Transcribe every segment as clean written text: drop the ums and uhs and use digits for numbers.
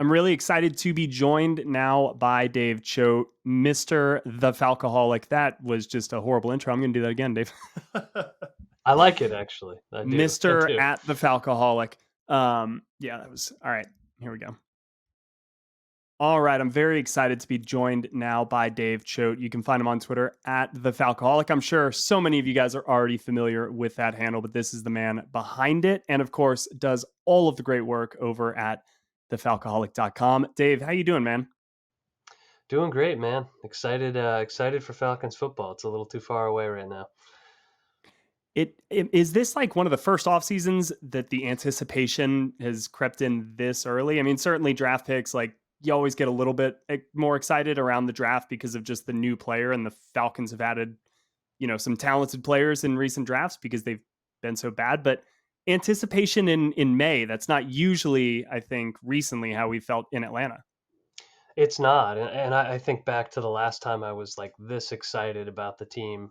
I'm really excited to be joined now by Dave Choate, Mr. The Falcoholic. That was just a horrible intro. I'm going to do that again, Dave. I like it, actually. I do. I Mr. do. at the Falcoholic. Yeah, that was all right. Here we go. All right, I'm very excited to be joined now by Dave Choate. You can find him on Twitter at the Falcoholic. I'm sure so many of you guys are already familiar with that handle, but this is the man behind it, and of course, does all of the great work over at thefalcoholic.com. Dave, how you doing, man? Doing great, man. Excited for Falcons football. It's a little too far away right now. Is this like one of the first off seasons that the anticipation has crept in this early? I mean, certainly draft picks, like you always get a little bit more excited around the draft because of just the new player, and the Falcons have added, some talented players in recent drafts because they've been so bad. But anticipation in May, that's not usually, I think, recently how we felt in Atlanta. It's not, and I think back to the last time I was like this excited about the team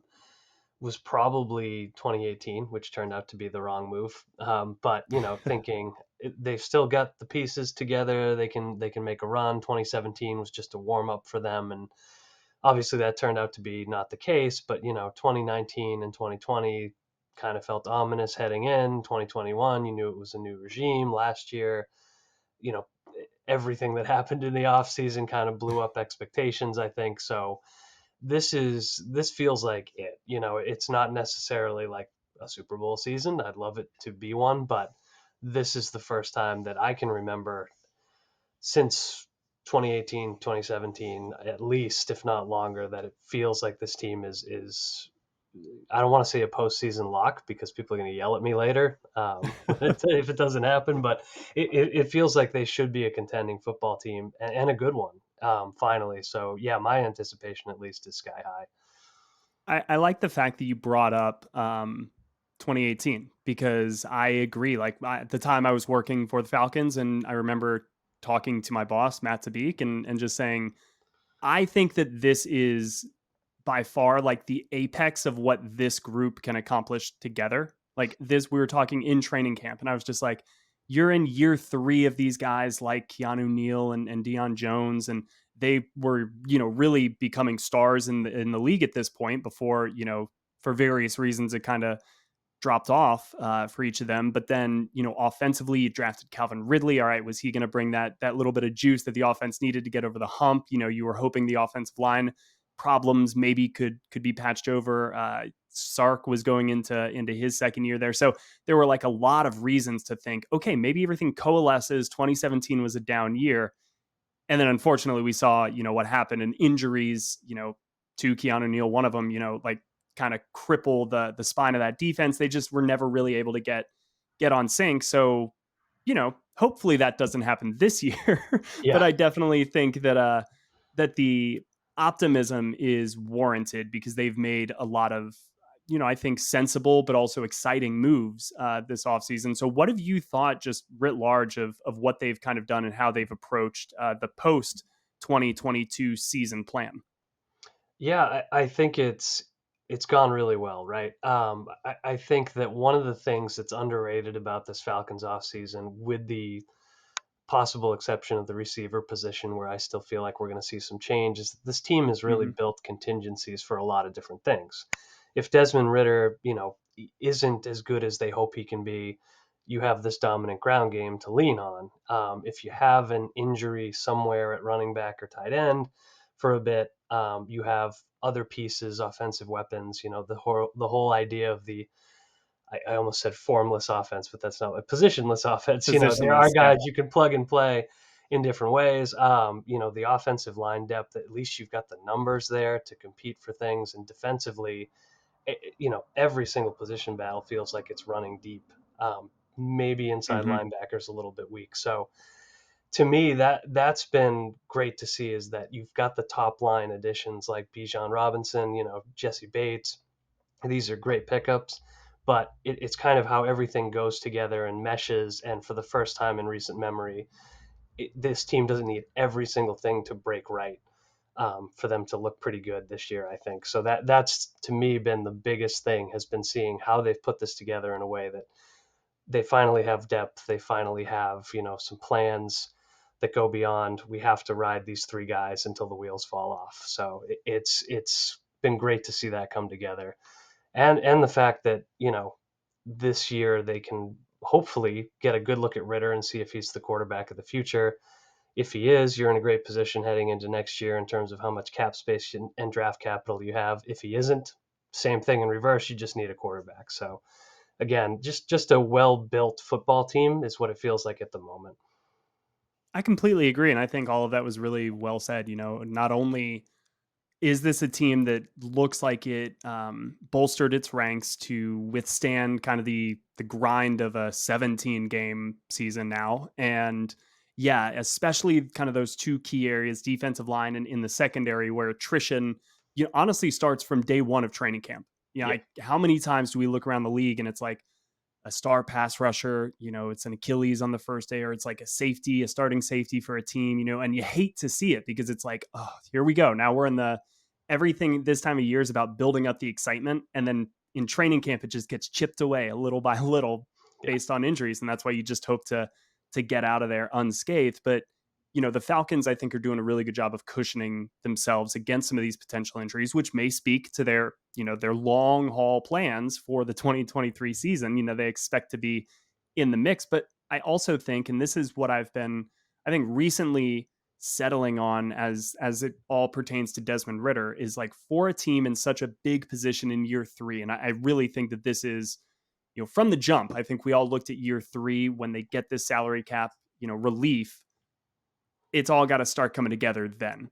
was probably 2018, which turned out to be the wrong move. But thinking they've still got the pieces together, they can make a run. 2017 was just a warm up for them, and obviously that turned out to be not the case. But 2019 and 2020 kind of felt ominous heading in. 2021, you knew it was a new regime. Last year, you know, everything that happened in the off season kind of blew up expectations, I think. So this feels like it. It's not necessarily like a Super Bowl season. I'd love it to be one, but this is the first time that I can remember since 2018, 2017, at least, if not longer, that it feels like this team is I don't want to say a postseason lock because people are going to yell at me later if it doesn't happen. But it feels like they should be a contending football team and a good one finally. So yeah, my anticipation at least is sky high. I like the fact that you brought up 2018 because I agree. Like at the time I was working for the Falcons, and I remember talking to my boss, Matt Tabik, and just saying, I think that this is by far like the apex of what this group can accomplish together. Like this, we were talking in training camp, and I was just like, you're in year 3 of these guys like Keanu Neal and Deion Jones, and they were, really becoming stars in the league at this point before, for various reasons, it kind of dropped off for each of them. But then, offensively, you drafted Calvin Ridley. All right, was he going to bring that little bit of juice that the offense needed to get over the hump? You were hoping the offensive line problems maybe could be patched over. Sark was going into his second year there, so there were like a lot of reasons to think, okay, maybe everything coalesces. 2017 was a down year, and then unfortunately we saw, what happened in injuries, to Keanu Neal, one of them, like kind of cripple the spine of that defense. They just were never really able to get on sync. So, hopefully that doesn't happen this year. But Yeah. I definitely think that the optimism is warranted because they've made a lot of, I think sensible but also exciting moves this offseason. So what have you thought just writ large of what they've kind of done and how they've approached the post 2022 season plan? Yeah, I think it's gone really well, right? I think that one of the things that's underrated about this Falcons offseason, with the possible exception of the receiver position, where I still feel like we're going to see some change, is that this team has really Mm-hmm. built contingencies for a lot of different things. If Desmond Ritter, isn't as good as they hope he can be, you have this dominant ground game to lean on. If you have an injury somewhere at running back or tight end for a bit, you have other pieces, offensive weapons. The whole idea of I almost said formless offense, but that's not a positionless offense. There are Positionless, yeah. guys you can plug and play in different ways. The offensive line depth, at least you've got the numbers there to compete for things. And defensively, every single position battle feels like it's running deep. Maybe inside Mm-hmm. linebackers a little bit weak. So to me, that's been great to see, is that you've got the top line additions like Bijan Robinson, Jesse Bates. These are great pickups, but it's kind of how everything goes together and meshes. And for the first time in recent memory, this team doesn't need every single thing to break right for them to look pretty good this year, I think. So that's to me been the biggest thing, has been seeing how they've put this together in a way that they finally have depth. They finally have some plans that go beyond, we have to ride these three guys until the wheels fall off. So it's been great to see that come together, and the fact that this year they can hopefully get a good look at Ritter and see if he's the quarterback of the future. If he is, you're in a great position heading into next year in terms of how much cap space and draft capital you have. If he isn't, same thing in reverse. You just need a quarterback. So again, just a well-built football team is what it feels like at the moment. I completely agree. And I think all of that was really well said. Not only is this a team that looks like it bolstered its ranks to withstand kind of the grind of a 17 game season now, and yeah, especially kind of those two key areas, defensive line and in the secondary, where attrition, honestly starts from day one of training camp. Yeah, How many times do we look around the league and it's like a star pass rusher, it's an Achilles on the first day, or it's like a safety, a starting safety for a team, and you hate to see it because it's like, oh, here we go. Now we're in everything this time of year is about building up the excitement. And then in training camp, it just gets chipped away a little by little yeah, based on injuries. And that's why you just hope to get out of there unscathed. But the Falcons, I think, are doing a really good job of cushioning themselves against some of these potential injuries, which may speak to their long haul plans for the 2023 season. They expect to be in the mix. But I also think, and this is what I've been, I think, recently settling on as it all pertains to Desmond Ritter, is like, for a team in such a big position in year three. And I really think that this is, from the jump, I think we all looked at year three when they get this salary cap, relief. It's all got to start coming together then.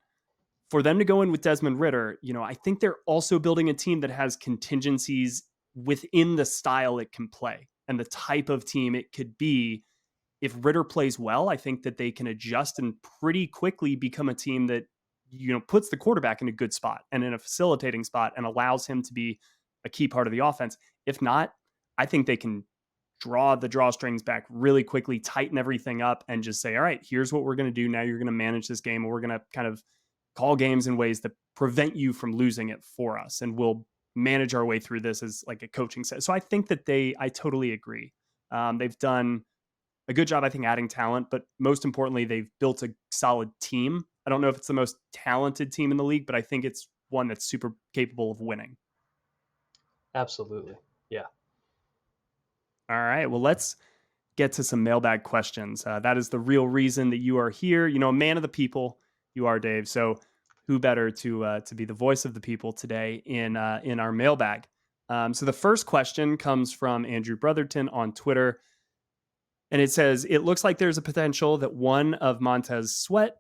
For them to go in with Desmond Ritter, I think they're also building a team that has contingencies within the style it can play and the type of team it could be. If Ritter plays well, I think that they can adjust and pretty quickly become a team that, puts the quarterback in a good spot and in a facilitating spot and allows him to be a key part of the offense. If not, I think they can draw the drawstrings back really quickly, tighten everything up, and just say, all right, here's what we're going to do. Now you're going to manage this game, and we're going to kind of call games in ways that prevent you from losing it for us. And we'll manage our way through this as like a coaching set. So I think that I totally agree. They've done a good job, I think, adding talent, but most importantly, they've built a solid team. I don't know if it's the most talented team in the league, but I think it's one that's super capable of winning. absolutely. Yeah. All right. Well, let's get to some mailbag questions. That is the real reason that you are here. A man of the people you are, Dave. So who better to be the voice of the people today in our mailbag? So the first question comes from Andrew Brotherton on Twitter. And it says, it looks like there's a potential that one of Montez Sweat,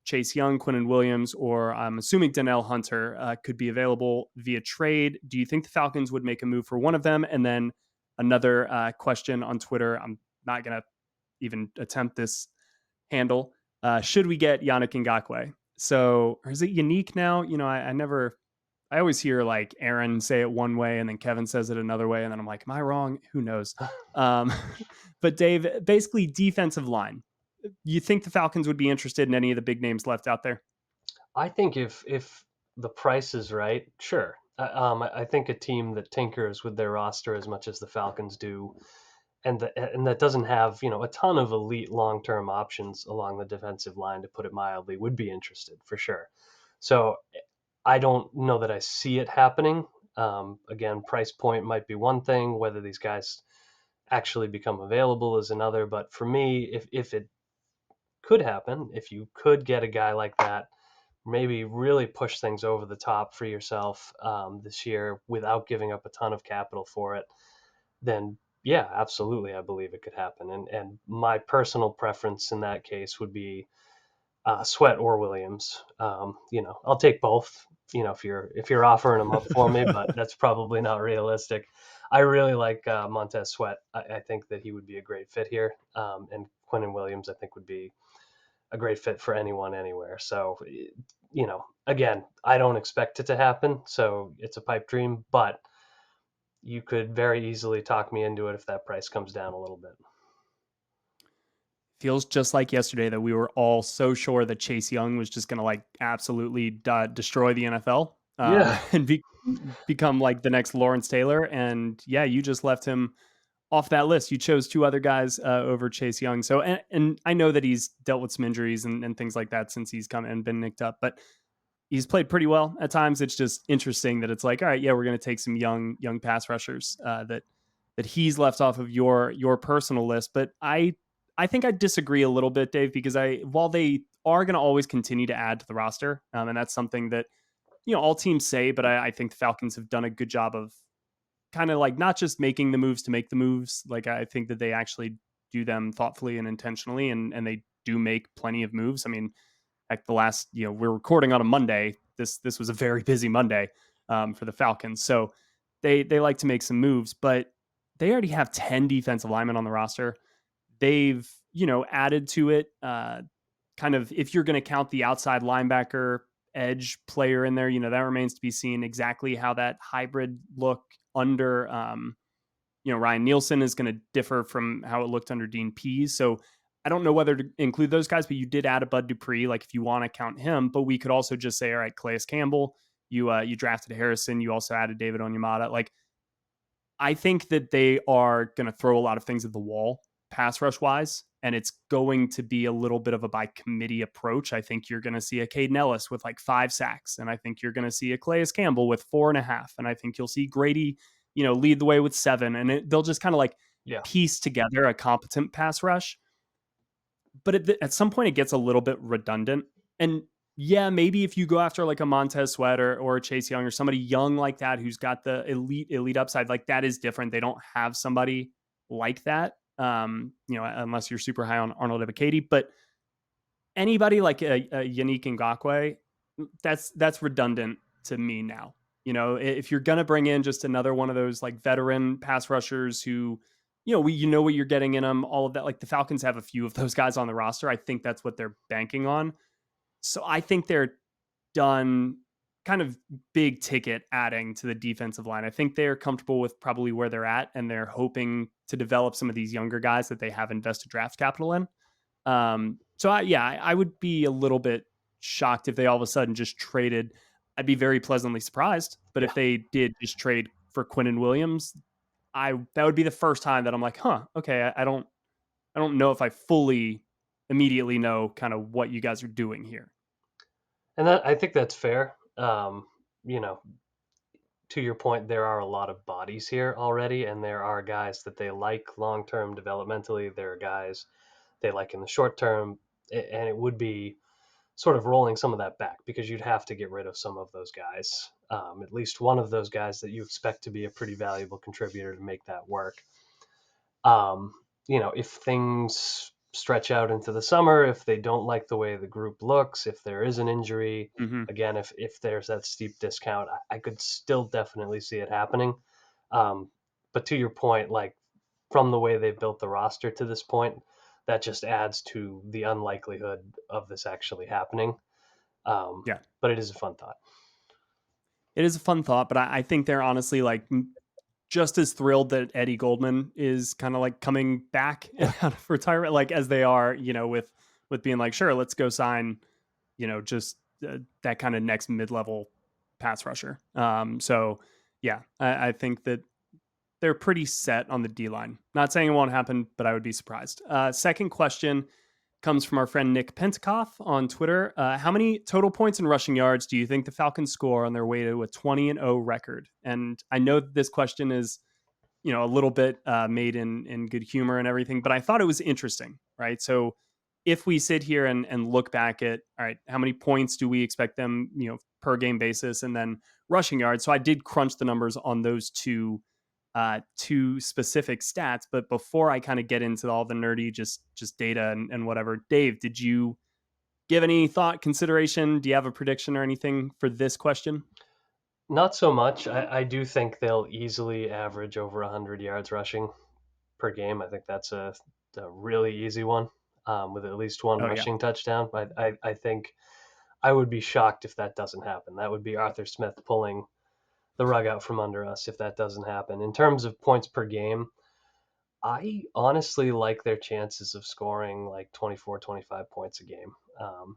Chase Young, Quinnen Williams, or I'm assuming Donnell Hunter could be available via trade. Do you think the Falcons would make a move for one of them? And then another question on Twitter. I'm not going to even attempt this handle. Should we get Yannick Ngakoue? So, or is it unique now? I always hear like Aaron say it one way and then Kevin says it another way. And then I'm like, am I wrong? Who knows? But Dave, basically defensive line. You think the Falcons would be interested in any of the big names left out there? I think if the price is right, sure. I think a team that tinkers with their roster as much as the Falcons do, and that doesn't have a ton of elite long term options along the defensive line, to put it mildly, would be interested for sure. So I don't know that I see it happening. Again, price point might be one thing. Whether these guys actually become available is another. But for me, if it could happen, if you could get a guy like that, maybe really push things over the top for yourself this year without giving up a ton of capital for it, then yeah, absolutely, I believe it could happen. And my personal preference in that case would be Sweat or Williams. I'll take both. If you're offering them up for me, but that's probably not realistic. I really like Montez Sweat. I think that he would be a great fit here, and Quinnen Williams I think would be a great fit for anyone anywhere. So, again, I don't expect it to happen, so it's a pipe dream, but you could very easily talk me into it if that price comes down a little bit. Feels just like yesterday that we were all so sure that Chase Young was just going to like absolutely destroy the NFL Yeah. and become like the next Lawrence Taylor. And yeah, you just left him off that list, you chose two other guys over Chase Young. So, and I know that he's dealt with some injuries and things like that since he's come and been nicked up, but he's played pretty well at times. It's just interesting that it's like, all right, yeah, we're going to take some young pass rushers that he's left off of your personal list. But I think I disagree a little bit, Dave, because while they are going to always continue to add to the roster, and that's something that all teams say, but I think the Falcons have done a good job of kind of like not just making the moves to make the moves. Like I think that they actually do them thoughtfully and intentionally, and they do make plenty of moves. I mean, like the last, we're recording on a Monday. This was a very busy Monday for the Falcons, so they like to make some moves, but they already have 10 defensive linemen on the roster. They've added to it. Kind of if you're going to count the outside linebacker edge player in there, that remains to be seen exactly how that hybrid look under Ryan Nielsen is going to differ from how it looked under Dean Pease. So I don't know whether to include those guys, but you did add a Bud Dupree, like if you want to count him. But we could also just say, all right, Calais Campbell, you drafted Harrison, you also added David Onyemata. Like I think that they are going to throw a lot of things at the wall, pass rush wise, and it's going to be a little bit of a by committee approach. I think you're going to see a Caden Ellis with like 5 sacks, and I think you're going to see a Calais Campbell with 4.5, and I think you'll see Grady, lead the way with 7, and they'll just kind of like Yeah. piece together a competent pass rush. But at some point, it gets a little bit redundant, and yeah, maybe if you go after like a Montez Sweat or a Chase Young or somebody young like that who's got the elite upside, like that is different. They don't have somebody like that, unless you're super high on Arnold Ebiketie. But anybody like a Yannick Ngakoue, that's redundant to me now. If you're gonna bring in just another one of those like veteran pass rushers who, you know what you're getting in them, all of that. Like the Falcons have a few of those guys on the roster. I think that's what they're banking on. So I think they're done kind of big ticket adding to the defensive line. I think they're comfortable with probably where they're at, and they're hoping to develop some of these younger guys that they have invested draft capital in. I would be a little bit shocked if they all of a sudden just traded. I'd be very pleasantly surprised, but Yeah. if they did just trade for Quinnen Williams, that would be the first time that I'm like, huh, okay, I don't know if I fully immediately know kind of what you guys are doing here. And I think that's fair. You know, to your point, there are a lot of bodies here already, and there are guys that they like long term developmentally. There are guys they like in the short term, and it would be sort of rolling some of that back because you'd have to get rid of some of those guys, at least one of those guys that you expect to be a pretty valuable contributor to make that work. Um, if things stretch out into the summer, if they don't like the way the group looks, if there is an injury, Mm-hmm. again, if there's that steep discount, I could still definitely see it happening. Um, but to your point, like from the way they've built the roster to this point, that just adds to the unlikelihood of this actually happening. Yeah. But it is a fun thought. It is a fun thought, but I think they're honestly like just as thrilled that Eddie Goldman is kind of like coming back Yeah. out of retirement, like as they are, with being like, sure, let's go sign, just that kind of next mid-level pass rusher. So yeah, I think that they're pretty set on the D line. Not saying it won't happen, but I would be surprised. Second question comes from our friend Nick Pentakoff on Twitter. How many total points and rushing yards do you think the Falcons score on their way to a 20-0 record? And I know this question is, a little bit made in good humor and everything, but I thought it was interesting, right? So if we sit here and look back at, all right, how many points do we expect them, per game basis, and then rushing yards. So I did crunch the numbers on those two specific stats. But before I kind of get into all the nerdy, just data and whatever, Dave, did you give any thought, consideration? Do you have a prediction or anything for this question? Not so much. I do think they'll easily average over 100 yards rushing per game. I think that's a really easy one, with at least one Oh yeah. rushing touchdown. I think I would be shocked if that doesn't happen. That would be Arthur Smith pulling the rug out from under us if that doesn't happen. In terms of points per game, I honestly like their chances of scoring like 24, 25 points a game.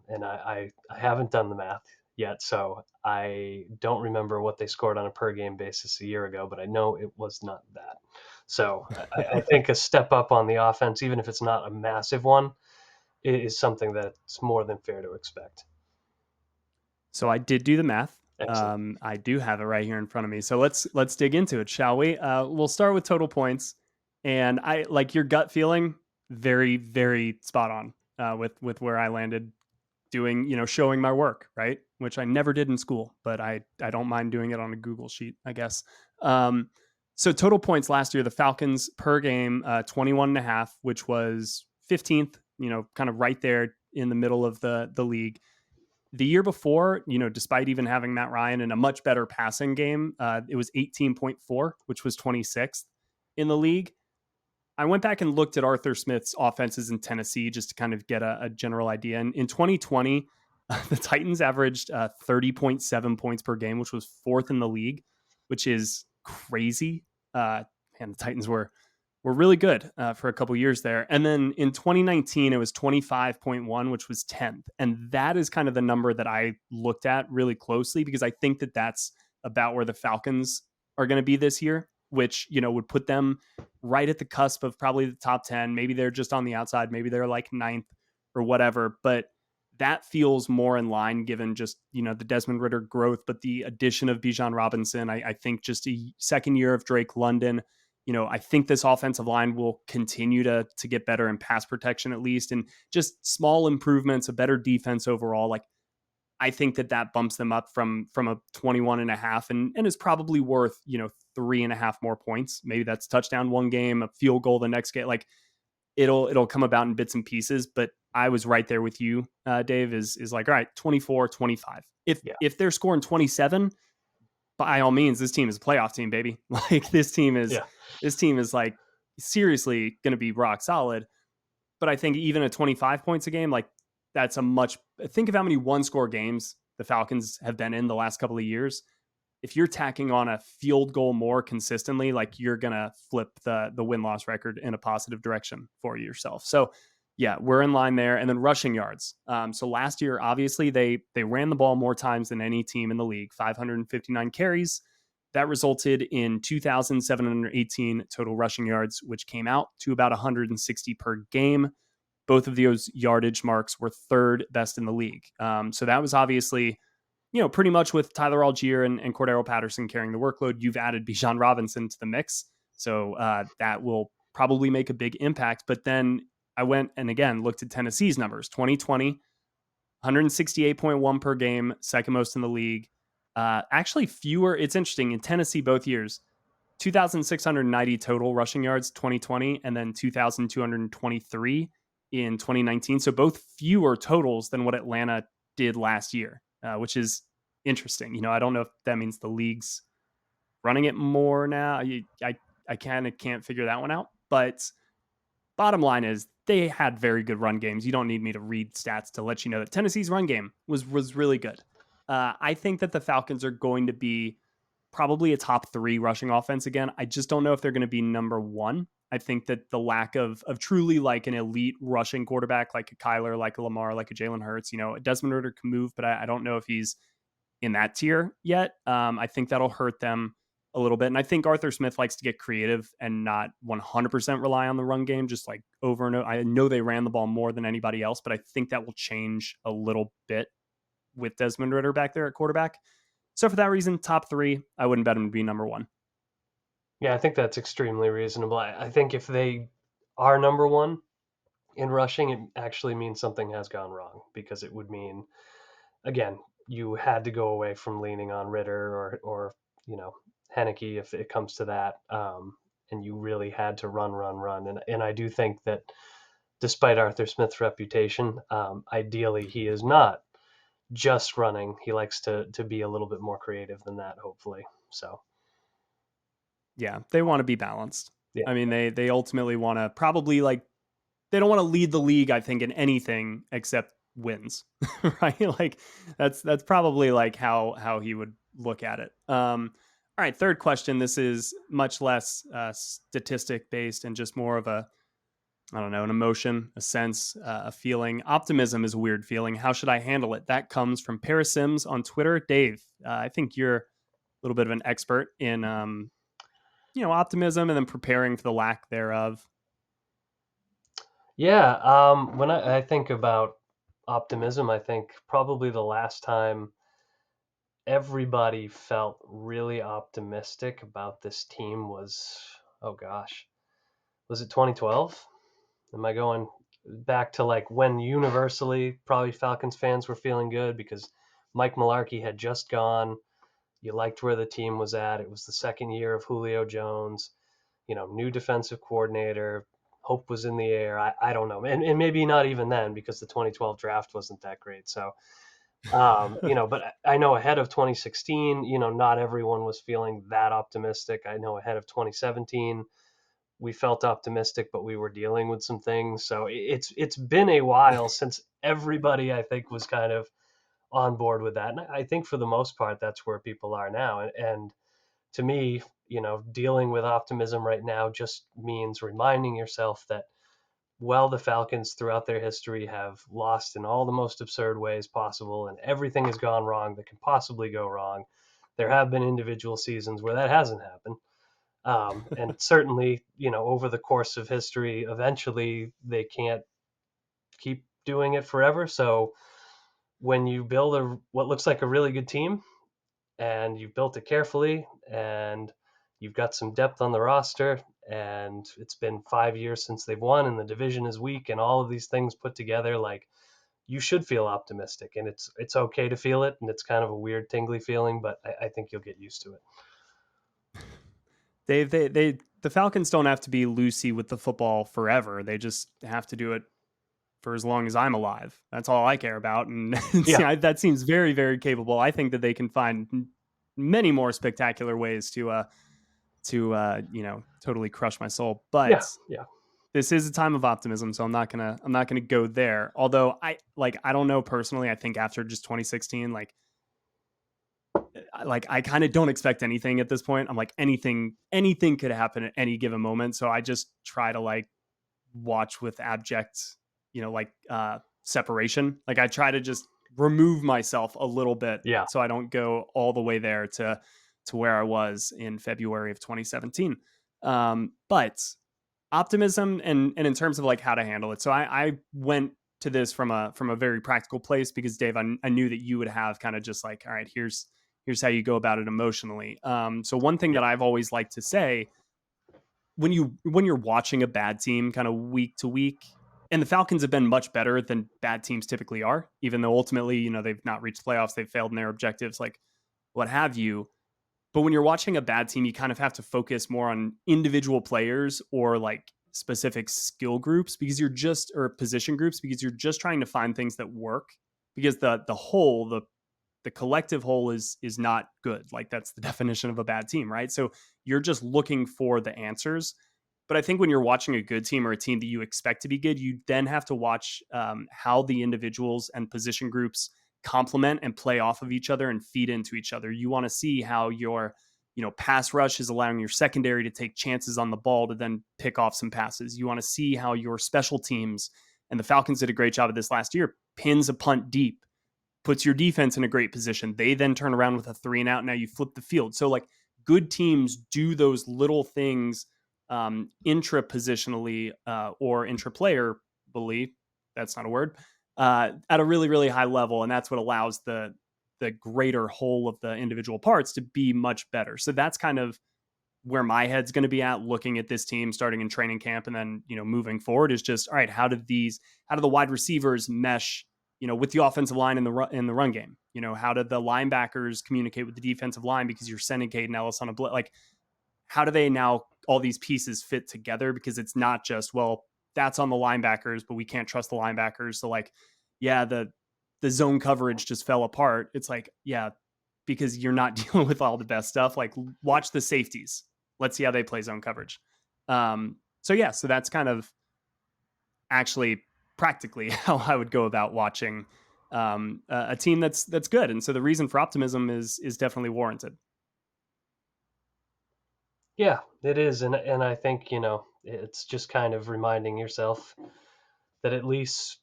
And I haven't done the math yet, so I don't remember what they scored on a per game basis a year ago, but I know it was not that. So I think a step up on the offense, even if it's not a massive one, is something that's more than fair to expect. So I did do the math. Excellent. I do have it right here in front of me. So let's dig into it, shall we? We'll start with total points, and I like your gut feeling. Very very spot on with where I landed. Doing showing my work, right, which I never did in school, but I don't mind doing it on a Google sheet, I guess. Um, so total points last year, the Falcons per game, 21 and a half, which was 15th, kind of right there in the middle of the league. The year before, despite even having Matt Ryan in a much better passing game, it was 18.4, which was 26th in the league. I went back and looked at Arthur Smith's offenses in Tennessee just to kind of get a general idea. And in 2020, the Titans averaged 30.7 points per game, which was fourth in the league, which is crazy. And the Titans were really good for a couple years there. And then in 2019, it was 25.1, which was 10th. And that is kind of the number that I looked at really closely because I think that that's about where the Falcons are going to be this year, which, would put them right at the cusp of probably the top 10. Maybe they're just on the outside. Maybe they're like ninth or whatever. But that feels more in line given just, the Desmond Ridder growth, but the addition of Bijan Robinson. I think just a second year of Drake London. I think this offensive line will continue to get better in pass protection at least, and just small improvements, a better defense overall. Like I think that bumps them up from a 21 and a half and is probably worth, 3.5 more points. Maybe that's touchdown one game, a field goal the next game. Like it'll come about in bits and pieces, but I was right there with you, Dave, is like, all right, 24, 25. Yeah. If they're scoring 27, by all means, this team is a playoff team, baby. Like Yeah. this team is like seriously going to be rock solid. But I think even at 25 points a game, like that's think of how many one score games the Falcons have been in the last couple of years. If you're tacking on a field goal more consistently, like you're going to flip the win-loss record in a positive direction for yourself. So yeah, we're in line there. And then rushing yards. So last year, obviously they ran the ball more times than any team in the league, 559 carries. That resulted in 2,718 total rushing yards, which came out to about 160 per game. Both of those yardage marks were third best in the league. So that was obviously, pretty much with Tyler Algier and Cordero Patterson carrying the workload, you've added Bijan Robinson to the mix. So that will probably make a big impact. But then I went and again looked at Tennessee's numbers. 2020, 168.1 per game, second most in the league. Actually, fewer. It's interesting in Tennessee both years. 2,690 total rushing yards 2020, and then 2,223 in 2019. So both fewer totals than what Atlanta did last year, which is interesting. I don't know if that means the league's running it more now. I kind of can't figure that one out. But bottom line is they had very good run games. You don't need me to read stats to let you know that Tennessee's run game was really good. I think that the Falcons are going to be probably a top 3 rushing offense again. I just don't know if they're going to be number 1. I think that the lack of truly like an elite rushing quarterback, like a Kyler, like a Lamar, like a Jalen Hurts, Desmond Ridder can move, but I don't know if he's in that tier yet. I think that'll hurt them a little bit. And I think Arthur Smith likes to get creative and not 100% rely on the run game, just like over and over. I know they ran the ball more than anybody else, but I think that will change a little bit with Desmond Ridder back there at quarterback. So for that reason, top 3, I wouldn't bet him to be number 1. Yeah, I think that's extremely reasonable. I think if they are number 1 in rushing, it actually means something has gone wrong because it would mean, again, you had to go away from leaning on Ritter or Henneke if it comes to that, and you really had to run. And I do think that despite Arthur Smith's reputation, ideally he is not just running. He likes to be a little bit more creative than that, hopefully. So Yeah, they want to be balanced. yeah, I mean, they ultimately want to probably like they don't want to lead the league, I think, in anything except wins, right? Like that's probably like how he would look at it. All right, third question. This is much less statistic based and just more of a I don't know, an emotion, a sense, a feeling. Optimism is a weird feeling. How should I handle it? That comes from Paris Sims on Twitter. Dave, I think you're a little bit of an expert in optimism and then preparing for the lack thereof. Yeah, when I think about optimism, I think probably the last time everybody felt really optimistic about this team was, oh gosh, was it 2012? Am I going back to like when universally probably Falcons fans were feeling good because Mike Mularkey had just gone. You liked where the team was at. It was the second year of Julio Jones, new defensive coordinator. Hope was in the air. I don't know. And maybe not even then because the 2012 draft wasn't that great. So, but I know ahead of 2016, not everyone was feeling that optimistic. I know ahead of 2017, we felt optimistic, but we were dealing with some things. So it's been a while since everybody, I think, was kind of on board with that. And I think for the most part, that's where people are now. And to me, dealing with optimism right now just means reminding yourself that while the Falcons throughout their history have lost in all the most absurd ways possible and everything has gone wrong that can possibly go wrong, there have been individual seasons where that hasn't happened. And certainly, over the course of history, eventually they can't keep doing it forever. So when you build what looks like a really good team and you've built it carefully and you've got some depth on the roster and it's been 5 years since they've won and the division is weak and all of these things put together, like you should feel optimistic and it's okay to feel it and it's kind of a weird tingly feeling, but I think you'll get used to it. The Falcons don't have to be loosey with the football forever. They just have to do it for as long as I'm alive. That's all I care about, and Yeah, that seems very, very capable. I think that they can find many more spectacular ways to totally crush my soul. yeah, But yeah. this is a time of optimism, so I'm not gonna go there. Although I don't know personally. I think after just 2016, I kind of don't expect anything at this point. I'm like anything could happen at any given moment. So I just try to watch with abject, separation. Like I try to just remove myself a little bit Yeah. so I don't go all the way there to where I was in February of 2017. But optimism and in terms of how to handle it. So I went to this from a very practical place because Dave, I knew that you would have kind of just all right, here's how you go about it emotionally. So one thing that Yep. I've always liked to say when you're watching a bad team kind of week to week, and the Falcons have been much better than bad teams typically are, even though ultimately, they've not reached playoffs, they've failed in their objectives, what have you. But when you're watching a bad team, you kind of have to focus more on individual players or specific skill groups because you're just or position groups because you're just trying to find things that work because the collective whole is not good. Like that's the definition of a bad team, right? So you're just looking for the answers. But I think when you're watching a good team or a team that you expect to be good, you then have to watch how the individuals and position groups complement and play off of each other and feed into each other. You want to see how your pass rush is allowing your secondary to take chances on the ball to then pick off some passes. You want to see how your special teams, and the Falcons did a great job of this last year, pins a punt deep, puts your defense in a great position. They then turn around with a 3-and-out. Now you flip the field. So good teams do those little things intra positionally or intra playerly. That's not a word. At a really, really high level. And that's what allows the greater whole of the individual parts to be much better. So that's kind of where my head's going to be at looking at this team starting in training camp and then moving forward is just all right, how do the wide receivers mesh with the offensive line in the run game? How do the linebackers communicate with the defensive line because you're sending Caden Ellis on a blitz? How do they now all these pieces fit together? Because it's not just, well, that's on the linebackers, but we can't trust the linebackers. So yeah, the zone coverage just fell apart. It's yeah, because you're not dealing with all the best stuff. Watch the safeties. Let's see how they play zone coverage. So yeah, so that's kind of actually practically how I would go about watching a team that's good. And so the reason for optimism is definitely warranted. Yeah, it is. And I think, it's just kind of reminding yourself that at least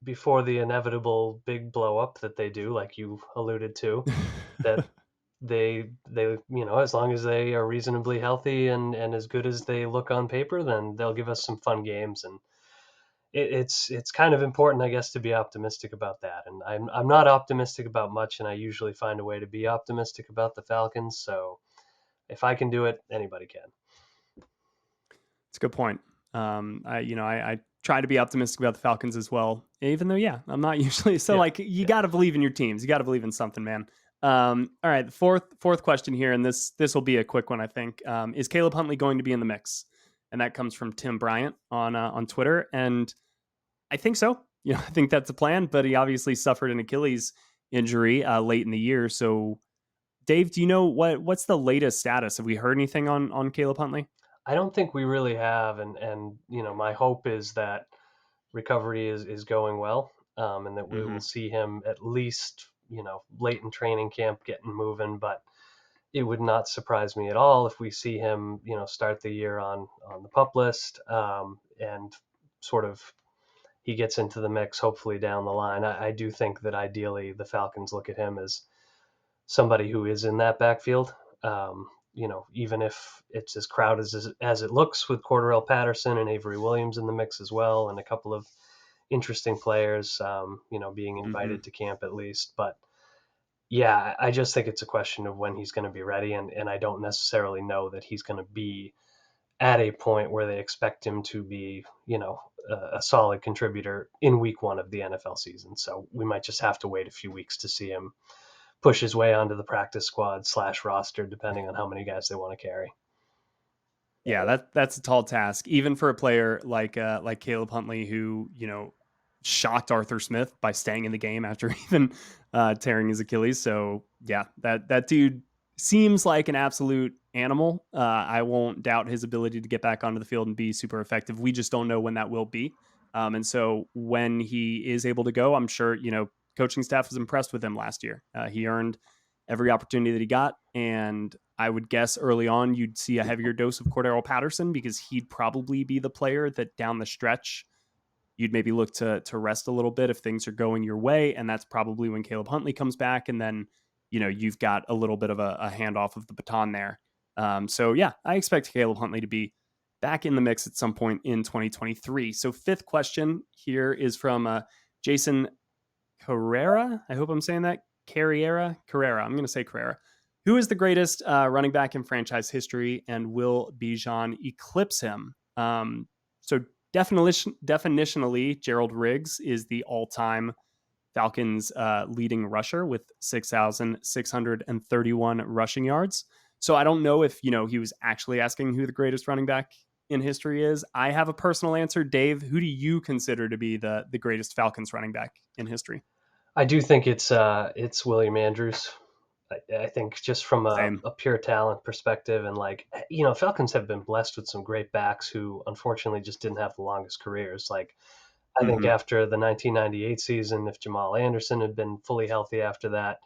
before the inevitable big blow up that they do, like you alluded to, that as long as they are reasonably healthy and as good as they look on paper, then they'll give us some fun games. And it's kind of important, I guess, to be optimistic about that. And I'm not optimistic about much, and I usually find a way to be optimistic about the Falcons. So if I can do it, anybody can. It's a good point. I try to be optimistic about the Falcons as well, even though, yeah, I'm not usually. So, Yeah, like, you yeah. got to believe in your teams. You got to believe in something, man. All right, the fourth question here, and this will be a quick one, I think. Is Caleb Huntley going to be in the mix? And that comes from Tim Bryant on Twitter, and I think so. I think that's a plan. But he obviously suffered an Achilles injury late in the year. So, Dave, do you know what's the latest status? Have we heard anything on Caleb Huntley? I don't think we really have, and my hope is that recovery is going well, and that we will Mm-hmm. see him at least late in training camp getting moving. But it would not surprise me at all if we see him start the year on the pup list, and sort of he gets into the mix hopefully down the line. I do think that ideally the Falcons look at him as somebody who is in that backfield. Even if it's as crowded as it looks, with Cordarrelle Patterson and Avery Williams in the mix as well, and a couple of interesting players, being Mm-hmm. invited to camp at least. But yeah, I just think it's a question of when he's going to be ready, and I don't necessarily know that he's going to be at a point where they expect him to be, a solid contributor in week one of the NFL season. So we might just have to wait a few weeks to see him push his way onto the practice squad / roster, depending on how many guys they want to carry. Yeah, that's a tall task, even for a player like Caleb Huntley, who shocked Arthur Smith by staying in the game after even tearing his Achilles. So yeah, that dude seems like an absolute animal. I won't doubt his ability to get back onto the field and be super effective. We just don't know when that will be. And so when he is able to go, I'm sure coaching staff was impressed with him last year. He earned every opportunity that he got. And I would guess early on you'd see a heavier dose of Cordarrelle Patterson because he'd probably be the player that down the stretch you'd maybe look to rest a little bit if things are going your way. And that's probably when Caleb Huntley comes back. And then, you've got a little bit of a handoff of the baton there. So yeah, I expect Caleb Huntley to be back in the mix at some point in 2023. So fifth question here is from Jason Carrera. I hope I'm saying that. Carrera. I'm going to say Carrera. Who is the greatest running back in franchise history, and will Bijan eclipse him? So definitionally, Gerald Riggs is the all-time Falcons leading rusher with 6,631 rushing yards. So I don't know if he was actually asking who the greatest running back in history is. I have a personal answer. Dave, who do you consider to be the greatest Falcons running back in history? I do think it's William Andrews. I think just from Same. a pure talent perspective, and Falcons have been blessed with some great backs who unfortunately just didn't have the longest careers. Like I think Mm-hmm. after the 1998 season, if Jamal Anderson had been fully healthy after that,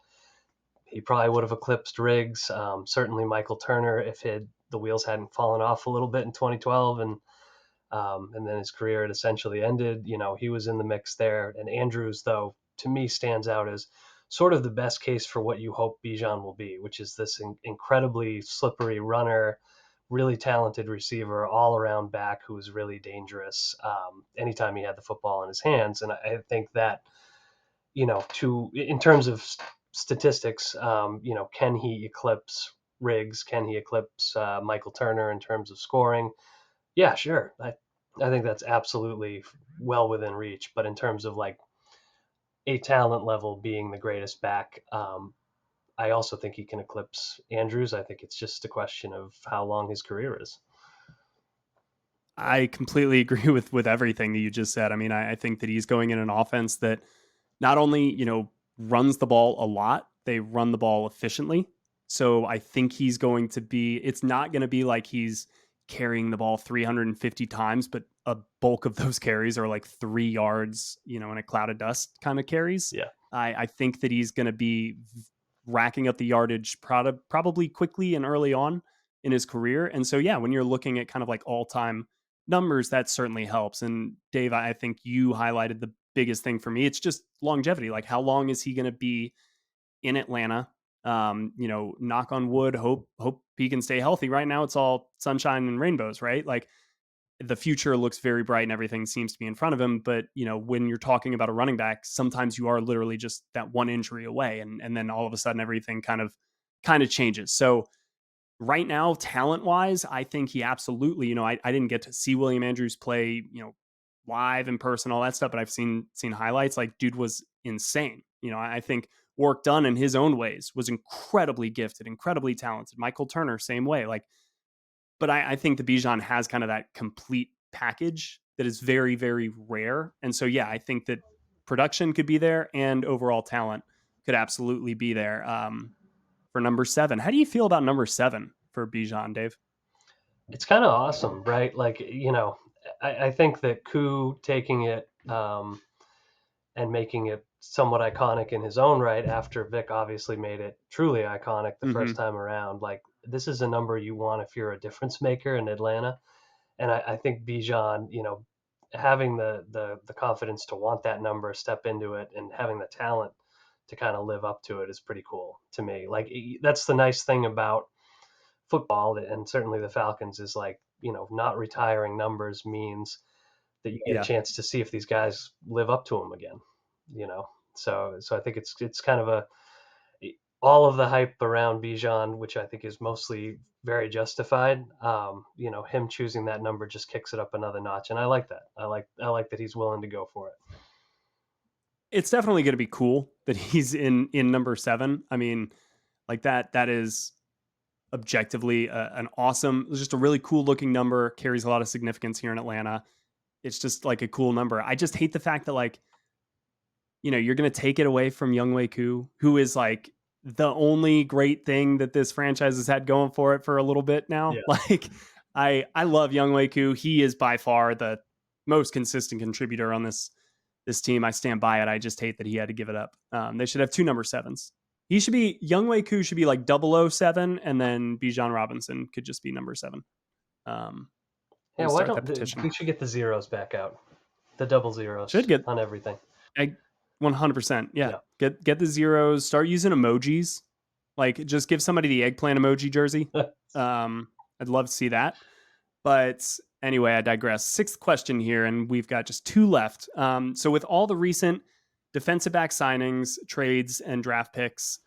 he probably would have eclipsed Riggs. Certainly Michael Turner, if the wheels hadn't fallen off a little bit in 2012, and then his career had essentially ended. He was in the mix there. And Andrews, though, to me stands out as sort of the best case for what you hope Bijan will be, which is this incredibly slippery runner, really talented receiver, all around back who was really dangerous anytime he had the football in his hands. And I think that, to in terms of statistics, can he eclipse Riggs? Can he eclipse Michael Turner in terms of scoring? Yeah, sure. I think that's absolutely well within reach. But in terms of like a talent level being the greatest back, I also think he can eclipse Andrews. I think it's just a question of how long his career is. I completely agree with everything that you just said. I mean, I think that he's going in an offense that not only runs the ball a lot, they run the ball efficiently. So I think he's going to be. It's not going to be like he's carrying the ball 350 times, but a bulk of those carries are like 3 yards, in a cloud of dust kind of carries. Yeah. I think that he's going to be racking up the yardage probably quickly and early on in his career. And so, yeah, when you're looking at kind of like all time numbers, that certainly helps. And Dave, I think you highlighted the biggest thing for me. It's just longevity. Like, how long is he going to be in Atlanta? Knock on wood, hope he can stay healthy. Right now, it's all sunshine and rainbows, right? Like the future looks very bright and everything seems to be in front of him. But when you're talking about a running back, sometimes you are literally just that one injury away, and then all of a sudden everything kind of changes. So right now, talent wise, I think he absolutely, I didn't get to see William Andrews play, live in person, all that stuff, but I've seen highlights. Like, dude was insane. I think work done in his own ways was incredibly gifted, incredibly talented. Michael Turner, same way. Like, but I think the Bijan has kind of that complete package that is very, very rare. And so, yeah, I think that production could be there and overall talent could absolutely be there. For number 7. How do you feel about number 7 for Bijan, Dave? It's kind of awesome, right? Like, I think that Koo taking it and making it somewhat iconic in his own right after Vic obviously made it truly iconic the first Mm-hmm. time around. Like, this is a number you want if you're a difference maker in Atlanta. And I think Bijan, having the confidence to want that number, step into it, and having the talent to kind of live up to it is pretty cool to me. Like, that's the nice thing about football, and certainly the Falcons, is like, not retiring numbers means that you get a Yeah. chance to see if these guys live up to them again. You know, so I think it's kind of a all of the hype around Bijan, which I think is mostly very justified. Him choosing that number just kicks it up another notch, and I like that. I like that he's willing to go for it. It's definitely going to be cool that he's in number 7. I mean, like that is objectively an awesome, just a really cool looking number, carries a lot of significance here in Atlanta. It's just like a cool number. I just hate the fact that like you're going to take it away from Young Wei Koo, who is like the only great thing that this franchise has had going for it for a little bit now. Yeah. Like I love Young Wei Koo. He is by far the most consistent contributor on this team. I stand by it. I just hate that he had to give it up. They should have 2 number 7s. He should be Young Wei Koo should be like 007, and then Bijan Robinson could just be number 7. Yeah, We'll why start don't that petition. we should get the zeros back out, the double Should zeros get on everything. I 100%. Yeah. Yeah. Get the zeros, start using emojis. Like just give somebody the eggplant emoji jersey. I'd love to see that. But anyway, I digress. 6th question here, and we've got just 2 left. So with all the recent defensive back signings, trades, and draft picks,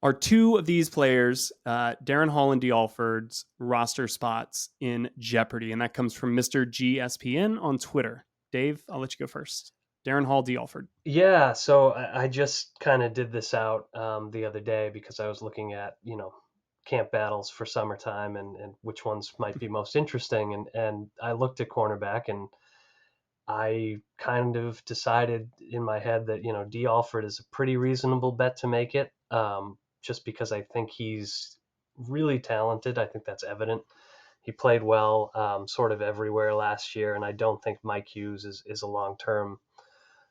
are 2 of these players, Darren Hall and D. Alford's roster spots in jeopardy? And that comes from Mr. GSPN on Twitter. Dave, I'll let you go first. Darren Hall, D. Alford. Yeah, so I just kind of did this out the other day because I was looking at, camp battles for summertime, and which ones might be most interesting. And I looked at cornerback, and I kind of decided in my head that, D. Alford is a pretty reasonable bet to make it, just because I think he's really talented. I think that's evident. He played well sort of everywhere last year, and I don't think Mike Hughes is a long term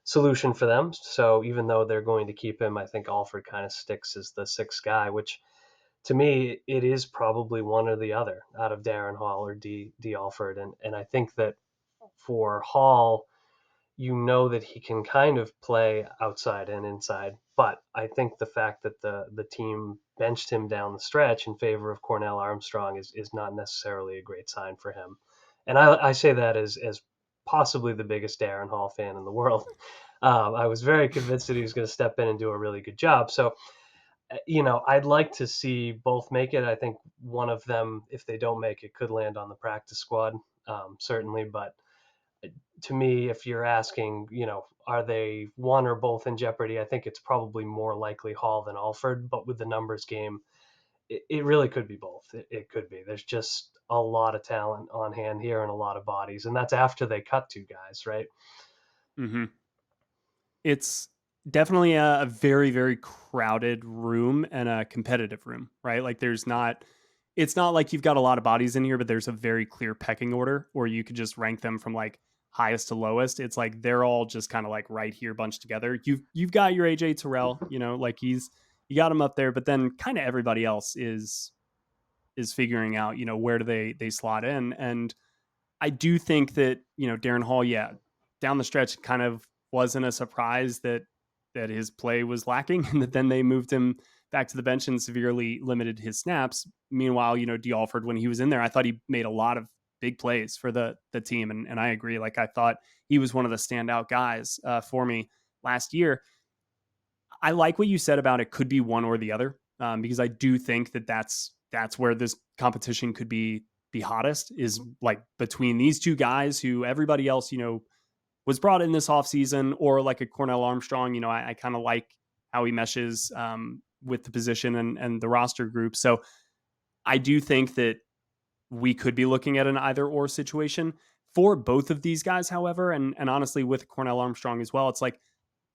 solution for them. So even though they're going to keep him, I think Alford kind of sticks as the 6th guy, which to me it is probably one or the other out of Darren Hall or D Alford, and I think that for Hall, that he can kind of play outside and inside, but I think the fact that the team benched him down the stretch in favor of Cornell Armstrong is not necessarily a great sign for him. And I say that as possibly the biggest Darren Hall fan in the world. I was very convinced that he was going to step in and do a really good job. So, I'd like to see both make it. I think one of them, if they don't make it, could land on the practice squad, certainly. But to me, if you're asking, are they one or both in jeopardy, I think it's probably more likely Hall than Alford. But with the numbers game, it really could be both. It could be. There's just a lot of talent on hand here and a lot of bodies, and that's after they cut 2 guys, right? Mm-hmm. It's definitely a very, very crowded room and a competitive room, right? Like it's not like you've got a lot of bodies in here, but there's a very clear pecking order, or you could just rank them from like highest to lowest. It's like they're all just kind of like right here bunched together. You've got your AJ Terrell, like you got him up there, but then kind of everybody else is figuring out, where do they slot in. And I do think that, Darren Hall, yeah, down the stretch kind of wasn't a surprise that that his play was lacking and that then they moved him back to the bench and severely limited his snaps. Meanwhile, D Alford, when he was in there, I thought he made a lot of big plays for the team. And I agree. Like, I thought he was one of the standout guys for me last year. I like what you said about it could be one or the other, because I do think that that's where this competition could be the hottest, is like between these two guys who everybody else, was brought in this offseason, or like a Cornell Armstrong. I kind of like how he meshes with the position and the roster group. So I do think that we could be looking at an either or situation for both of these guys, however, and honestly with Cornell Armstrong as well. It's like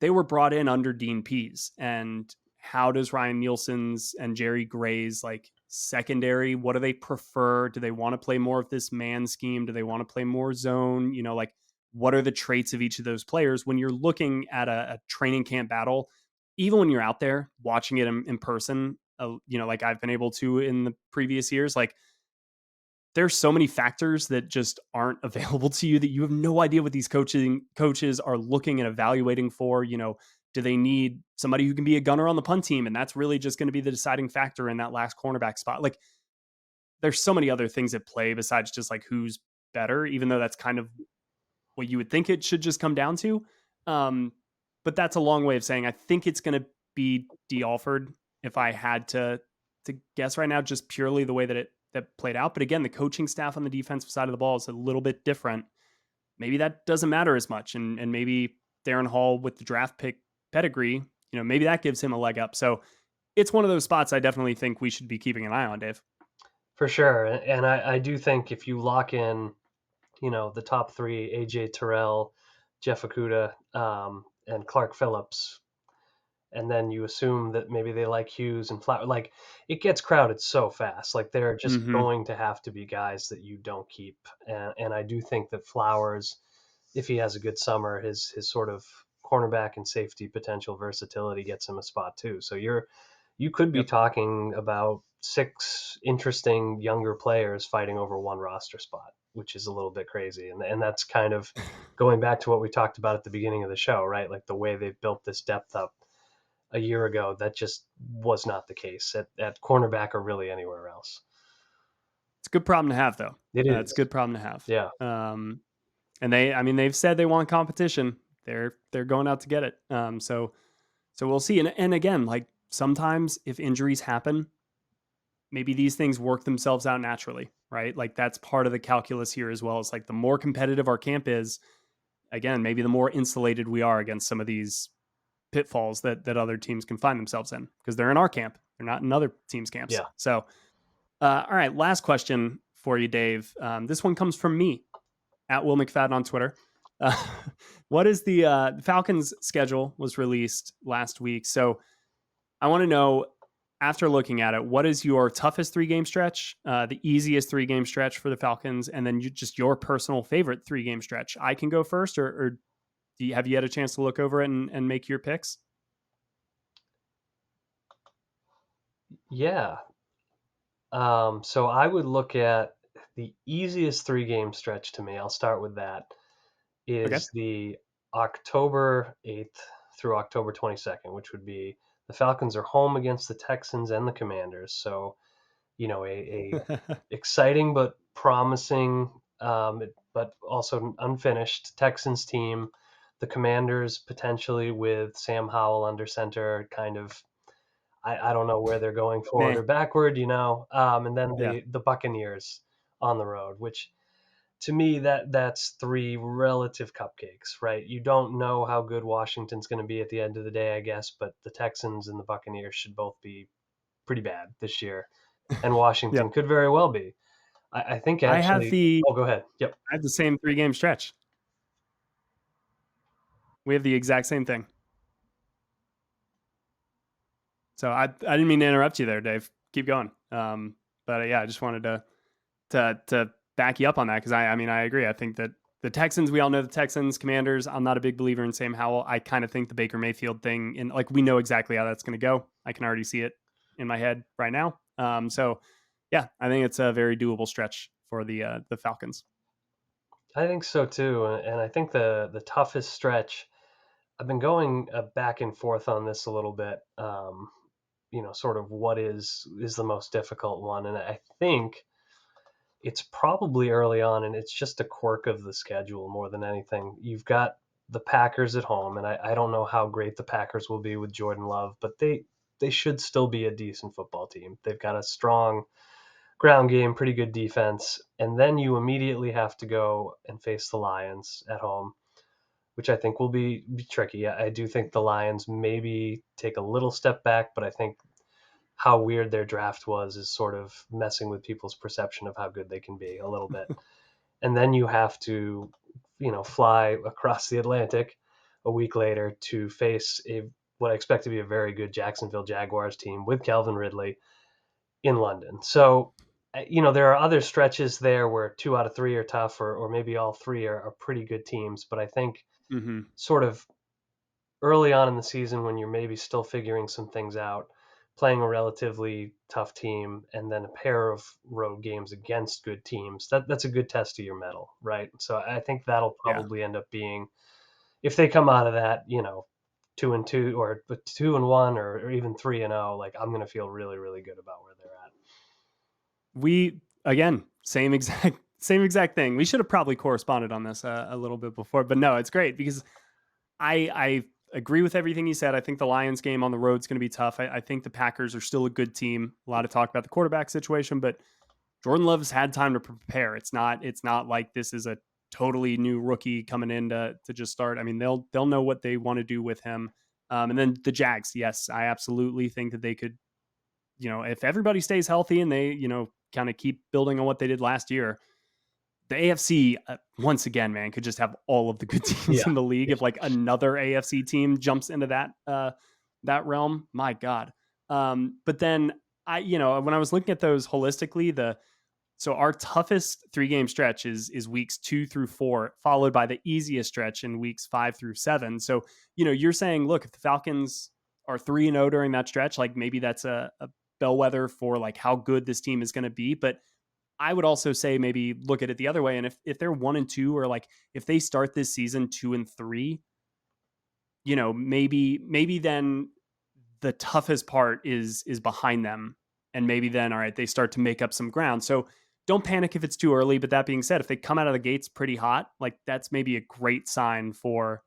they were brought in under Dean Pease. And how does Ryan Nielsen's and Jerry Gray's like secondary, what do they prefer? Do they want to play more of this man scheme? Do they want to play more zone? Like, what are the traits of each of those players when you're looking at a training camp battle? Even when you're out there watching it in person, like I've been able to in the previous years, like there's so many factors that just aren't available to you that you have no idea what these coaches are looking and evaluating for. Do they need somebody who can be a gunner on the punt team? And that's really just going to be the deciding factor in that last cornerback spot. Like, there's so many other things at play besides just like who's better, even though that's kind of what you would think it should just come down to. But that's a long way of saying I think it's going to be D Alford if I had to guess right now, just purely the way that played out. But again, the coaching staff on the defensive side of the ball is a little bit different. Maybe that doesn't matter as much. And maybe Darren Hall with the draft pick pedigree, maybe that gives him a leg up. So it's one of those spots I definitely think we should be keeping an eye on, Dave. For sure. And I do think if you lock in, the top three, AJ Terrell, Jeff Okuda, and Clark Phillips, and then you assume that maybe they like Hughes and Flower, like it gets crowded so fast. Like there are just going to have to be guys that you don't keep. And I do think that Flowers, if he has a good summer, his sort of cornerback and safety potential versatility gets him a spot too. So you could be talking about 6 interesting younger players fighting over one roster spot, which is a little bit crazy. And that's kind of going back to what we talked about at the beginning of the show, right? Like the way they've built this depth up a year ago, that just was not the case at cornerback or really anywhere else. It's a good problem to have, though. It's a good problem to have. Yeah. And they've said they want competition. They're going out to get it. So we'll see. And again, like sometimes if injuries happen, maybe these things work themselves out naturally, right? Like that's part of the calculus here as well. It's like the more competitive our camp is, again, maybe the more insulated we are against some of these pitfalls that other teams can find themselves in, because they're in our camp. They're not in other teams' camps. Yeah. So, all right, last question for you, Dave. This one comes from me at Will McFadden on Twitter. What is the Falcons schedule was released last week. So I want to know, after looking at it, what is your toughest 3-game stretch, the easiest 3-game stretch for the Falcons, and then just your personal favorite 3-game stretch? I can go first, or have you had a chance to look over it and make your picks? Yeah. So I would look at the easiest 3-game stretch to me. I'll start with that. Is the October 8th through October 22nd, which would be the Falcons are home against the Texans and the Commanders. So, a exciting but promising, but also unfinished Texans team. The Commanders potentially with Sam Howell under center, kind of. I don't know where they're going forward or backward, and then the Buccaneers on the road, which to me that's 3 relative cupcakes, right? You don't know how good Washington's going to be at the end of the day, I guess, but the Texans and the Buccaneers should both be pretty bad this year, and Washington could very well be. I think actually. Oh, go ahead. Yep. I have the same 3-game stretch. We have the exact same thing. So I didn't mean to interrupt you there, Dave. Keep going. But I just wanted to back you up on that, because I agree. I think that the Texans, we all know the Texans, Commanders. I'm not a big believer in Sam Howell. I kind of think the Baker Mayfield thing, and like we know exactly how that's going to go. I can already see it in my head right now. So yeah, I think it's a very doable stretch for the Falcons. I think so too, and I think the toughest stretch I've been going back and forth on this a little bit. Sort of what is the most difficult one, and I think it's probably early on, and it's just a quirk of the schedule more than anything. You've got the Packers at home, and I don't know how great the Packers will be with Jordan Love, but they should still be a decent football team. They've got a strong ground game, pretty good defense, and then you immediately have to go and face the Lions at home, which I think will be tricky. I do think the Lions maybe take a little step back, but I think how weird their draft was is sort of messing with people's perception of how good they can be a little bit. And then you have to, fly across the Atlantic a week later to face what I expect to be a very good Jacksonville Jaguars team with Calvin Ridley in London. So, there are other stretches there where 2 out of 3 are tough, or maybe all three are pretty good teams. But I think Mm-hmm. sort of early on in the season when you're maybe still figuring some things out, playing a relatively tough team, and then a pair of road games against good teams, that's a good test of your mettle, right? So I think that'll Yeah. probably end up being, if they come out of that, 2-2 or 2-1 or even 3-0, like I'm going to feel really, really good about where they're at. We again, same exact thing. We should have probably corresponded on this a little bit before, but no, it's great because I agree with everything you said. I think the Lions game on the road is going to be tough. I think the Packers are still a good team. A lot of talk about the quarterback situation, but Jordan Love's had time to prepare. It's not like this is a totally new rookie coming in to just start. I mean, they'll know what they want to do with him. And then the Jags, yes, I absolutely think that they could, if everybody stays healthy and they, kind of keep building on what they did last year, the AFC once again, man, could just have all of the good teams Yeah. in the league. Yeah. If like another AFC team jumps into that realm, my God. But then when I was looking at those holistically, so our toughest 3-game stretch is weeks 2 through 4, followed by the easiest stretch in weeks 5 through 7. So you're saying, look, if the Falcons are 3-0 during that stretch, like maybe that's a bellwether for like how good this team is going to be. But I would also say maybe look at it the other way. And if they're 1-2, or like if they start this season 2-3, maybe then the toughest part is behind them. And maybe then, all right, they start to make up some ground. So don't panic if it's too early. But that being said, if they come out of the gates pretty hot, like that's maybe a great sign for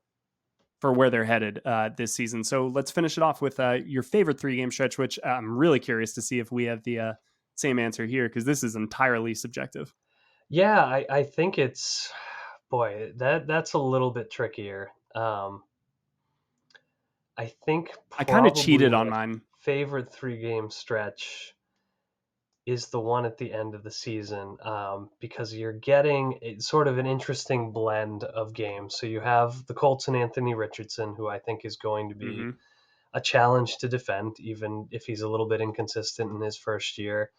where they're headed this season. So let's finish it off with your favorite 3-game stretch, which I'm really curious to see if we have the same answer here, because this is entirely subjective. Yeah, I think it's, boy, that's a little bit trickier. I think I kind of probably cheated on my mine. favorite 3-game stretch is the one at the end of the season, because you're getting sort of an interesting blend of games. So you have the Colts and Anthony Richardson, who I think is going to be Hmm. a challenge to defend, even if he's a little bit inconsistent in his first year.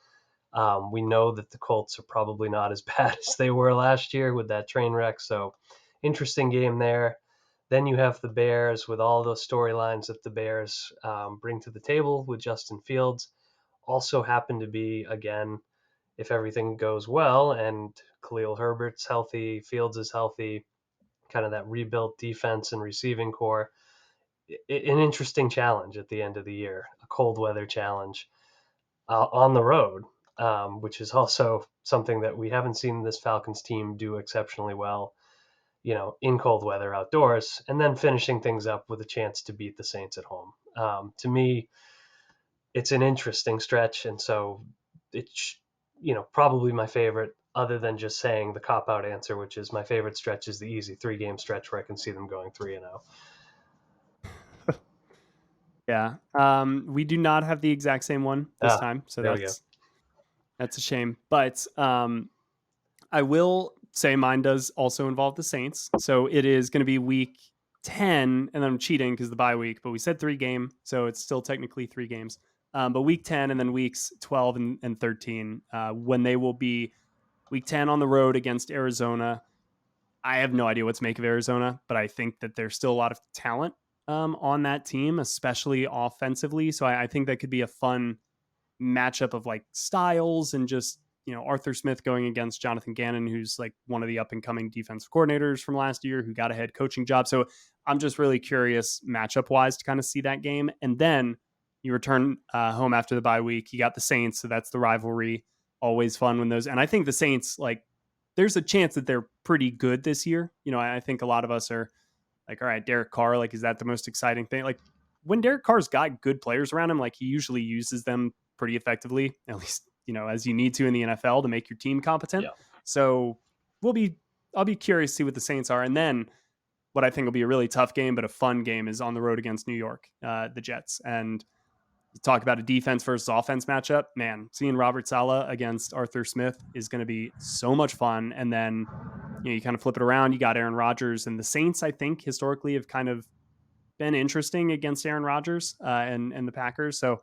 We know that the Colts are probably not as bad as they were last year with that train wreck. So interesting game there. Then you have the Bears with all those storylines that the Bears bring to the table with Justin Fields. Also happen to be, again, if everything goes well and Khalil Herbert's healthy, Fields is healthy, kind of that rebuilt defense and receiving core, an interesting challenge at the end of the year, a cold weather challenge on the road, which is also something that we haven't seen this Falcons team do exceptionally well, in cold weather outdoors, and then finishing things up with a chance to beat the Saints at home. To me, it's an interesting stretch, and so it's probably my favorite, other than just saying the cop out answer, which is my favorite stretch is the easy 3-game stretch where I can see them going 3-0. Yeah. We do not have the exact same one this Ah, time, so there we go. that's a shame. But I will say mine does also involve the Saints. So it is going to be week 10, and then I'm cheating because the bye week, but we said 3-game, so it's still technically 3 games. But week 10 and then weeks 12 and 13, when they will be week 10 on the road against Arizona. I have no idea what to make of Arizona, but I think that there's still a lot of talent on that team, especially offensively. So I think that could be a fun matchup of like styles, and just Arthur Smith going against Jonathan Gannon, who's like one of the up and coming defensive coordinators from last year who got a head coaching job. So I'm just really curious matchup wise to kind of see that game. And then you return home after the bye week. You got the Saints, so that's the rivalry. Always fun when those. And I think the Saints, like, there's a chance that they're pretty good this year. I think a lot of us are like, all right, Derek Carr, like, is that the most exciting thing? Like, when Derek Carr's got good players around him, like, he usually uses them pretty effectively, at least, as you need to in the NFL to make your team competent. Yeah. So I'll be curious to see what the Saints are. And then what I think will be a really tough game, but a fun game is on the road against New York, the Jets. And you talk about a defense versus offense matchup, man, seeing Robert Saleh against Arthur Smith is going to be so much fun. And then, you kind of flip it around. You got Aaron Rodgers, and the Saints, I think, historically have kind of been interesting against Aaron Rodgers and the Packers. So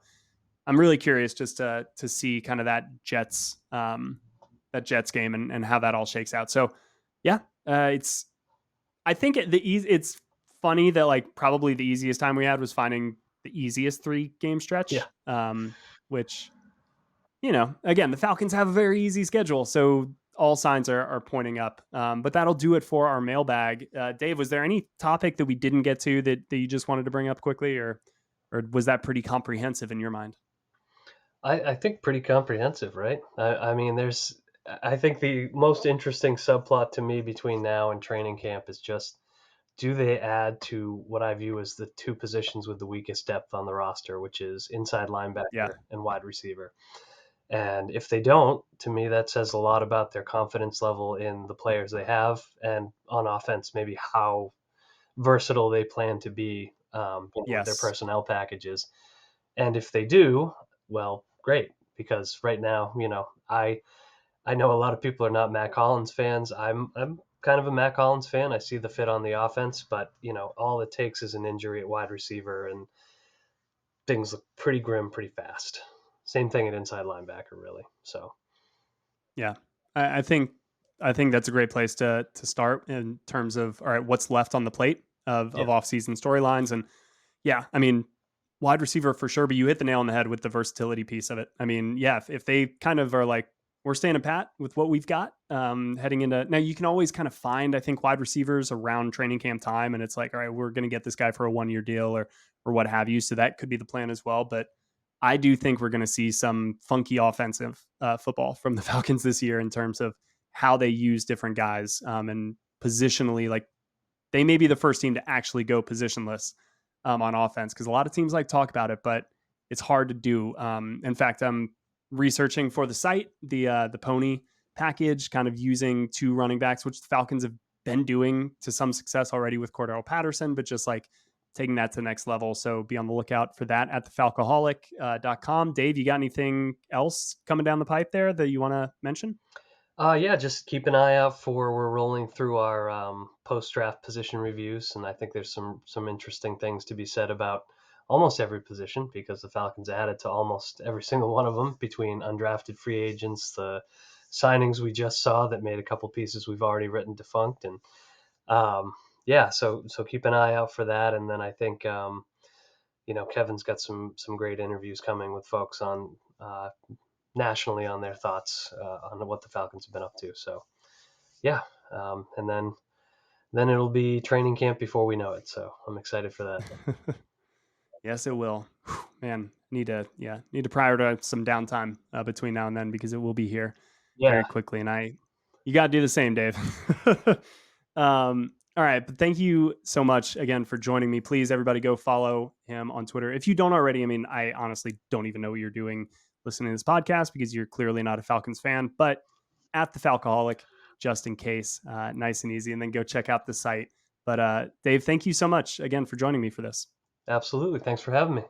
I'm really curious just to see kind of that Jets game and how that all shakes out. So yeah, I think it's funny that, like, probably the easiest time we had was finding the easiest 3-game stretch. Yeah. Which, again, the Falcons have a very easy schedule, so all signs are pointing up. But that'll do it for our mailbag. Dave, was there any topic that we didn't get to that you just wanted to bring up quickly, or was that pretty comprehensive in your mind? I think pretty comprehensive, right? I mean, I think the most interesting subplot to me between now and training camp is just, do they add to what I view as the two positions with the weakest depth on the roster, which is inside Yeah. linebacker and wide receiver? And if they don't, to me, that says a lot about their confidence level in the players they have, and on offense, maybe how versatile they plan to be with their Yes. personnel packages. And if they do, well, great, because right now, I know a lot of people are not Mac Hollins fans. I'm kind of a Mac Hollins fan. I see the fit on the offense, but all it takes is an injury at wide receiver, and things look pretty grim pretty fast. Same thing at inside linebacker, really. So Yeah. I think that's a great place to start in terms of, all right, what's left on the plate of yeah, off-season storylines. And yeah, I mean, wide receiver for sure, but you hit the nail on the head with the versatility piece of it. I mean, yeah, if they kind of are like, we're staying a pat with what we've got heading into now, you can always kind of find, I think, wide receivers around training camp time, and it's like, all right, we're going to get this guy for a 1-year deal or what have you. So that could be the plan as well. But I do think we're going to see some funky offensive football from the Falcons this year in terms of how they use different guys and positionally. Like, they may be the first team to actually go positionless on offense, because a lot of teams like talk about it, but it's hard to do. In fact, I'm researching for the site the pony package, kind of using 2 running backs, which the Falcons have been doing to some success already with Cordell Patterson, but just like taking that to the next level. So be on the lookout for that at the falcoholic.com. Dave, you got anything else coming down the pipe there that you want to mention? yeah, just keep an eye out for, we're rolling through our post draft position reviews, and I think there's some interesting things to be said about almost every position, because the Falcons added to almost every single one of them between undrafted free agents, the signings we just saw that made a couple pieces we've already written defunct, and yeah, so keep an eye out for that. And then I think Kevin's got some great interviews coming with folks on nationally on their thoughts on what the Falcons have been up to. So yeah, and then it'll be training camp before we know it. So I'm excited for that. Yes, it will. Whew, man, need to prioritize some downtime between now and then, because it will be here Yeah, very quickly, and you got to do the same, Dave. All right, but thank you so much again for joining me. Please, everybody, go follow him on Twitter if you don't already. I mean, I honestly don't even know what you're doing listening to this podcast, because you're clearly not a Falcons fan. But at the Falcoholic, just in case, nice and easy, and then go check out the site. But Dave, thank you so much again for joining me for this. absolutely. Thanks for having me.